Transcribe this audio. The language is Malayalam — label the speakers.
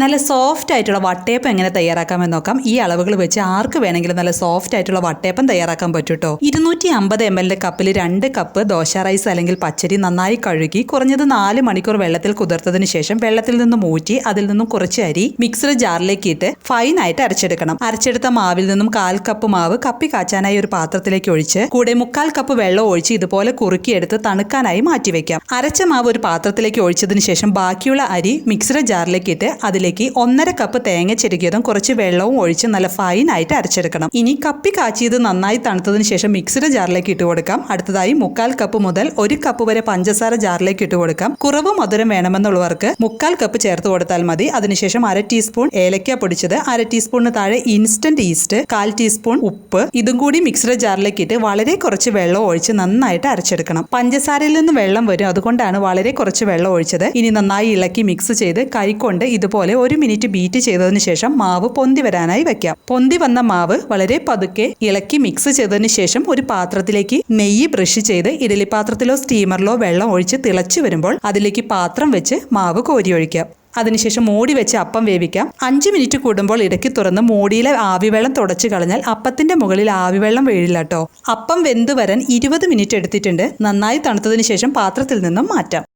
Speaker 1: നല്ല സോഫ്റ്റ് ആയിട്ടുള്ള വട്ടയപ്പം എങ്ങനെ തയ്യാറാക്കാമെന്ന് നോക്കാം. ഈ അളവുകൾ വെച്ച് ആർക്ക് വേണമെങ്കിലും നല്ല സോഫ്റ്റ് ആയിട്ടുള്ള വട്ടയപ്പം തയ്യാറാക്കാൻ പറ്റും കേട്ടോ. 250 ml കപ്പിൽ 2 കപ്പ് ദോശ റൈസ് അല്ലെങ്കിൽ പച്ചരി നന്നായി കഴുകി കുറഞ്ഞത് 4 മണിക്കൂർ വെള്ളത്തിൽ കുതിർത്തതിന് ശേഷം വെള്ളത്തിൽ നിന്നും ഊറ്റി അതിൽ നിന്നും കുറച്ച് അരി മിക്സർ ജാറിലേക്ക് ഇട്ട് ഫൈനായിട്ട് അരച്ചെടുക്കണം. അരച്ചെടുത്ത മാവിൽ നിന്നും 1/4 കപ്പ് മാവ് കപ്പി കാച്ചാനായി ഒരു പാത്രത്തിലേക്ക് ഒഴിച്ച് കൂടെ 1/4 കപ്പ് വെള്ളം ഒഴിച്ച് ഇതുപോലെ കുറുക്കിയെടുത്ത് തണുക്കാനായി മാറ്റിവെക്കാം. അരച്ച മാവ് ഒരു പാത്രത്തിലേക്ക് ഒഴിച്ചതിന് ശേഷം ബാക്കിയുള്ള അരി മിക്സർ ജാറിലേക്ക് ഇട്ട് അതിലേക്ക് 1/2 കപ്പ് തേങ്ങ ചെരുകിയതും കുറച്ച് വെള്ളവും ഒഴിച്ച് നല്ല ഫൈനായിട്ട് അരച്ചെടുക്കണം. ഇനി കപ്പി കാച്ചിയത് നന്നായി തണുത്തതിന് ശേഷം മിക്സർ ജാറിലേക്ക് ഇട്ട് കൊടുക്കാം. അടുത്തതായി 1/4 കപ്പ് മുതൽ 1 കപ്പ് വരെ പഞ്ചസാര ജാറിലേക്ക് ഇട്ട് കൊടുക്കാം. കുറവ് മധുരം വേണമെന്നുള്ളവർക്ക് 1/4 കപ്പ് ചേർത്ത് കൊടുത്താൽ മതി. അതിനുശേഷം 1/2 ടീസ്പൂൺ ഏലക്ക പൊടിച്ചത്, 1/2 ടീസ്പൂണിന് താഴെ ഇൻസ്റ്റന്റ് ഈസ്റ്റ്, 1/4 ടീസ്പൂൺ ഉപ്പ് ഇതും കൂടി മിക്സർ ജാറിലേക്ക് ഇട്ട് വളരെ കുറച്ച് വെള്ളം ഒഴിച്ച് നന്നായിട്ട് അരച്ചെടുക്കണം. പഞ്ചസാരയിൽ നിന്ന് വെള്ളം വരും, അതുകൊണ്ടാണ് വളരെ കുറച്ച് വെള്ളം ഒഴിച്ചത്. ഇനി നന്നായി ഇളക്കി മിക്സ് ചെയ്ത് കൈകൊണ്ട് ഇതുപോലെ 1 മിനിറ്റ് ബീറ്റ് ചെയ്തതിന് ശേഷം മാവ് പൊന്തി വരാനായി വെക്കാം. പൊന്തി വന്ന മാവ് വളരെ പതുക്കെ ഇളക്കി മിക്സ് ചെയ്തതിന് ശേഷം ഒരു പാത്രത്തിലേക്ക് നെയ്യ് ബ്രഷ് ചെയ്ത് ഇഡലി പാത്രത്തിലോ സ്റ്റീമറിലോ വെള്ളം ഒഴിച്ച് തിളച്ചു വരുമ്പോൾ അതിലേക്ക് പാത്രം വെച്ച് മാവ് കോരി ഒഴിക്കാം. അതിനുശേഷം മൂടി വെച്ച് അപ്പം വേവിക്കാം. 5 മിനിറ്റ് കൂടുമ്പോൾ ഇടയ്ക്ക് തുറന്ന് മൂടിയിലെ ആവിവെള്ളം തുടച്ചു കളഞ്ഞാൽ അപ്പത്തിന്റെ മുകളിൽ ആവിവെള്ളം വീഴില്ല കേട്ടോ. അപ്പം വെന്ത് വരാൻ 20 മിനിറ്റ് എടുത്തിട്ടുണ്ട്. നന്നായി തണുത്തതിന് ശേഷം പാത്രത്തിൽ നിന്നും മാറ്റാം.